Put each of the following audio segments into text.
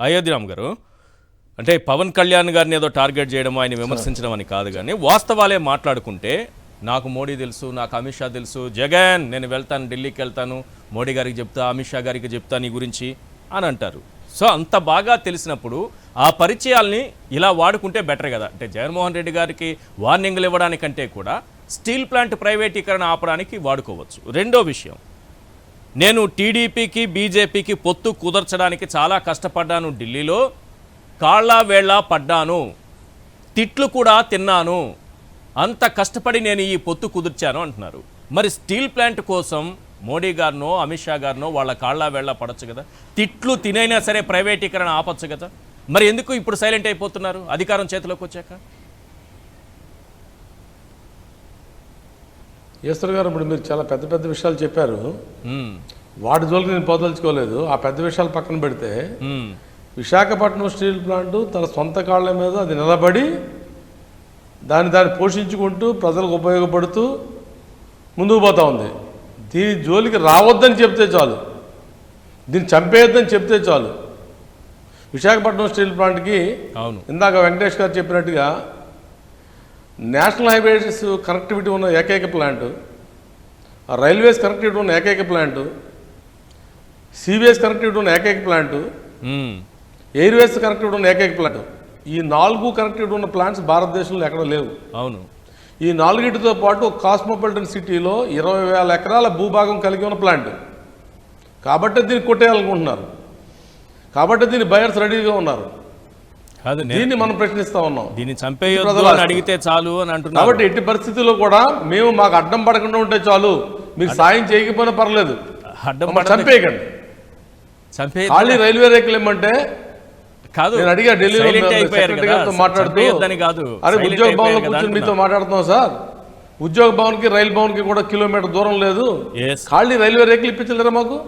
అయోధ్యరామ్ గారు, అంటే పవన్ కళ్యాణ్ గారిని ఏదో టార్గెట్ చేయడం, ఆయన విమర్శించడం అని కాదు, కానీ వాస్తవాలే మాట్లాడుకుంటే నాకు మోడీ తెలుసు, నాకు అమిత్ షా తెలుసు, జగన్ నేను వెళ్తాను, ఢిల్లీకి వెళ్తాను, మోడీ గారికి చెప్తా, అమిత్ షా గారికి చెప్తా నీ గురించి అని అంటారు. సో అంత బాగా తెలిసినప్పుడు ఆ పరిచయాల్ని ఇలా వాడుకుంటే బెటర్ కదా. అంటే జగన్మోహన్ రెడ్డి గారికి వార్నింగ్లు ఇవ్వడానికంటే కూడా స్టీల్ ప్లాంట్ ప్రైవేటీకరణ ఆపడానికి వాడుకోవచ్చు. రెండో విషయం, నేను టీడీపీకి బీజేపీకి పొత్తు కుదర్చడానికి చాలా కష్టపడ్డాను, ఢిల్లీలో కాళ్ళ వేళ్ళ పడ్డాను, తిట్లు కూడా తిన్నాను, అంత కష్టపడి నేను ఈ పొత్తు కుదిర్చాను అంటున్నారు. మరి స్టీల్ ప్లాంట్ కోసం మోడీ గారినో అమిత్ షా గారినో వాళ్ళ కాళ్ళ వేళ్ళ పడచ్చు కదా, తిట్లు తినైనా సరే ప్రైవేటీకరణ ఆపచ్చు కదా. మరి ఎందుకు ఇప్పుడు సైలెంట్ అయిపోతున్నారు అధికారం చేతిలోకి వచ్చాక? ఈశ్వర్ గారు, ఇప్పుడు మీరు చాలా పెద్ద పెద్ద విషయాలు చెప్పారు. వాటి జోలికి నేను పోదలుచుకోలేదు. ఆ పెద్ద విషయాలు పక్కన పెడితే విశాఖపట్నం స్టీల్ ప్లాంట్ తన సొంత కాళ్ళ మీద అది నిలబడి దాన్ని పోషించుకుంటూ ప్రజలకు ఉపయోగపడుతూ ముందుకు పోతా ఉంది. దీని జోలికి రావద్దని చెప్తే చాలు, దీన్ని చంపేయొద్దని చెప్తే చాలు. విశాఖపట్నం స్టీల్ ప్లాంట్కి ఇందాక వెంకటేష్ గారు చెప్పినట్టుగా నేషనల్ హైవేస్ కనెక్టివిటీ ఉన్న ఏకైక ప్లాంటు, రైల్వేస్ కనెక్టివిటీ ఉన్న ఏకైక ప్లాంటు, సీవేస్ కనెక్టివిటీ ఉన్న ఏకైక ప్లాంటు, ఎయిర్వేస్ కనెక్టివిటీ ఉన్న ఏకైక ప్లాంట్. ఈ 4 కనెక్టివిటీ ఉన్న ప్లాంట్స్ భారతదేశంలో ఎక్కడ లేవు. అవును. ఈ 4తో పాటు కాస్మోపాలిటన్ సిటీలో 20,000 ఎకరాల భూభాగం కలిగి ఉన్న ప్లాంట్. కాబట్టి దీన్ని కొట్టేయాలనుకుంటున్నారు, కాబట్టి దీన్ని బయర్స్ రెడీగా ఉన్నారు. దీన్ని మనం ప్రశ్నిస్తా ఉన్నాం, దీన్ని చంపేయొద్దు అని అడిగితే చాలు అని అంటున్నారు. కాబట్టి ఎట్టి పరిస్థితుల్లో కూడా మేము మాకు అడ్డం పడకుండా ఉంటే చాలు, మీకు సాయం చేయకపోయినా పర్లేదు, చంపేయకండి. ఖాళీ రైల్వే రేకులు ఏమంటే కాదు, నేను అడిగా ఢిల్లీలో మాట్లాడుతూ, అరే ఉద్యోగ భవన్లో కూర్చొని మీతో మాట్లాడుతున్నాం సార్, ఉద్యోగ భవన్కి రైలు భవన్కి కూడా కిలోమీటర్ దూరం లేదు, ఖాళీ రైల్వే రేకులు ఇప్పించలేరా మాకు?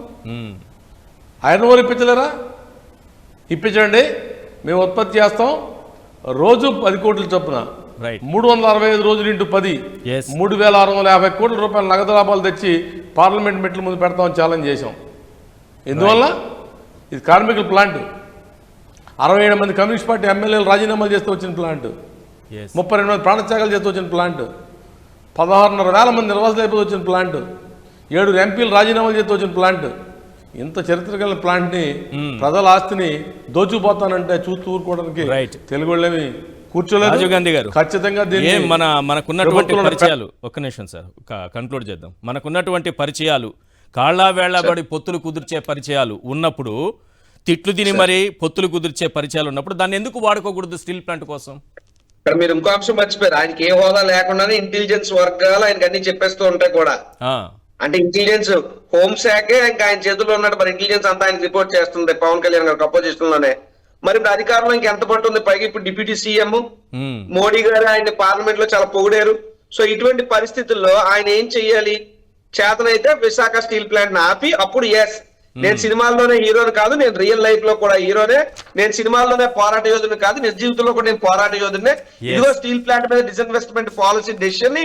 ఐరన్ ఓర్ ఇప్పించలేరా? ఇప్పించండి, మేము ఉత్పత్తి చేస్తాం. రోజు 10 కోట్ల చొప్పున 365 రోజులు ఇంటూ 10 3,650 కోట్ల రూపాయల నగదు లాభాలు తెచ్చి పార్లమెంట్ మెట్ల ముందు పెడతామని ఛాలెంజ్ చేశాం. ఎందువల్ల? ఇది కార్మికుల ప్లాంట్. 67 మంది కమ్యూనిస్ట్ పార్టీ ఎమ్మెల్యేలు రాజీనామాలు చేస్తూ వచ్చిన ప్లాంట్, 32 మంది ప్రాణత్యాగాలు చేస్తూ వచ్చిన ప్లాంట్, 16,500 మంది నిర్వాసితులు అయిపోతూ వచ్చిన ప్లాంట్, 7 ఎంపీలు రాజీనామాలు చేస్తూ వచ్చిన ప్లాంట్. ఇంత చరిత్ర కలిగిన ప్లాంట్ని, ప్రజల ఆస్తిని దోచుకుపోతానంటే చూస్తూ ఊరుకోవడానికి తెలుగు వాళ్ళేమి కూర్చోలేదు. రాజీవ్ గాంధీ గారు, ఖచ్చితంగా మనకున్నటువంటి పరిచయాలు, ఒక్క నిమిషం సార్ కంక్లూడ్ చేద్దాం. మనకున్నటువంటి పరిచయాలు, కాళ్ళ వేళ్లబడి పొత్తులు కుదిర్చే పరిచయాలు ఉన్నప్పుడు, తిట్లు తిని మరి పొత్తులు కుదిర్చే పరిచయాలు ఉన్నప్పుడు దాన్ని ఎందుకు వాడుకోకూడదు స్టీల్ ప్లాంట్ కోసం? మీరు ఇంకో అంశం మర్చిపోయారు, ఆయనకి ఏ హోదా లేకుండానే ఇంటెలిజెన్స్ వర్గాలు ఆయనకి అన్ని చెప్పేస్తూ ఉంటాయి కూడా. అంటే ఇంటెలిజెన్స్ హోంశాఖే ఇంకా ఆయన చేతుల్లో ఉన్నట్టు, మరి ఇంటెలిజెన్స్ అంతా ఆయన రిపోర్ట్ చేస్తుంది పవన్ కళ్యాణ్ గారికి అపోజిషన్ లోనే. మరి ఇప్పుడు అధికారంలో ఇంకెంత పట్టుంది? పైగా ఇప్పుడు డిప్యూటీ సీఎం మోడీ గారు ఆయన పార్లమెంట్ లో చాలా పొగిడారు. సో ఇటువంటి పరిస్థితుల్లో ఆయన ఏం చెయ్యాలి? చేతనైతే విశాఖ స్టీల్ ప్లాంట్ ఆపి, అప్పుడు ఎస్ నేను సినిమాల్లోనే హీరోని కాదు, నేను రియల్ లైఫ్ లో కూడా హీరోనే, నేను సినిమాల్లోనే పోరాట యోధుని కాదు, నిజ జీవితంలో కూడా నేను పోరాట యోధునే. ఇదిగో స్టీల్ ప్లాంట్ మీద డిస్ఇన్వెస్ట్మెంట్ పాలసీ డెసిషన్ ని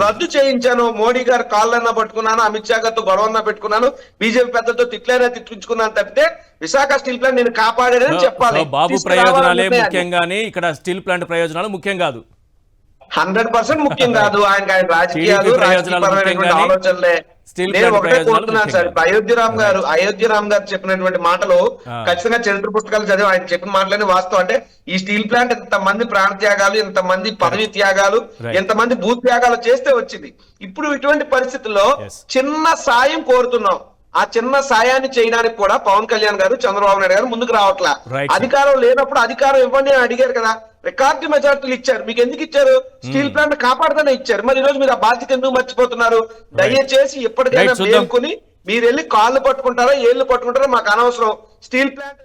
రద్దు చేయించాను, మోడీ గారు కాళ్ళన్నా పట్టుకున్నాను, అమిత్ షా గారితో గొడవన్నా పెట్టుకున్నాను, బీజేపీ పెద్దలతో తిట్లైనా తిట్టించుకున్నాను తప్పితే విశాఖ స్టీల్ ప్లాంట్ నేను కాపాడానని చెప్పాలి. బాబు ప్రయోజనాలే ముఖ్యం గానీ ఇక్కడ స్టీల్ ప్లాంట్ ప్రయోజనాలు ముఖ్యం కాదు. 100% ముఖ్యం కాదు. ఆయన రాజకీయాలు, రాజకీయపరమైనటువంటి ఆలోచనలే. నేను ఒకటే కోరుతున్నాను సార్, అయోధ్యరామ్ గారు చెప్పినటువంటి మాటలు ఖచ్చితంగా చరిత్ర పుస్తకాలు చదివి ఆయన చెప్పిన మాటలని వాస్తవం. అంటే ఈ స్టీల్ ప్లాంట్ ఇంతమంది ప్రాణ త్యాగాలు, ఇంతమంది పదవి త్యాగాలు, ఇంతమంది భూ త్యాగాలు చేస్తే వచ్చింది. ఇప్పుడు ఇటువంటి పరిస్థితుల్లో చిన్న సాయం కోరుతున్నాం. ఆ చిన్న సాయాన్ని చేయడానికి కూడా పవన్ కళ్యాణ్ గారు, చంద్రబాబు నాయుడు గారు ముందుకు రావట్లా. అధికారం లేనప్పుడు అధికారం ఇవ్వండి అని అడిగారు కదా, రికార్డు మెజార్టీలు ఇచ్చారు. మీకు ఎందుకు ఇచ్చారు? స్టీల్ ప్లాంట్ కాపాడుతూనే ఇచ్చారు. మరి ఈ రోజు మీరు ఆ బాధ్యత ఎందుకు మర్చిపోతున్నారు? దయచేసి ఎప్పటికైనా మేల్కొని మీరు వెళ్ళి కాళ్ళు పట్టుకుంటారో ఏళ్ళు పట్టుకుంటారో మాకు అనవసరం. Steel plant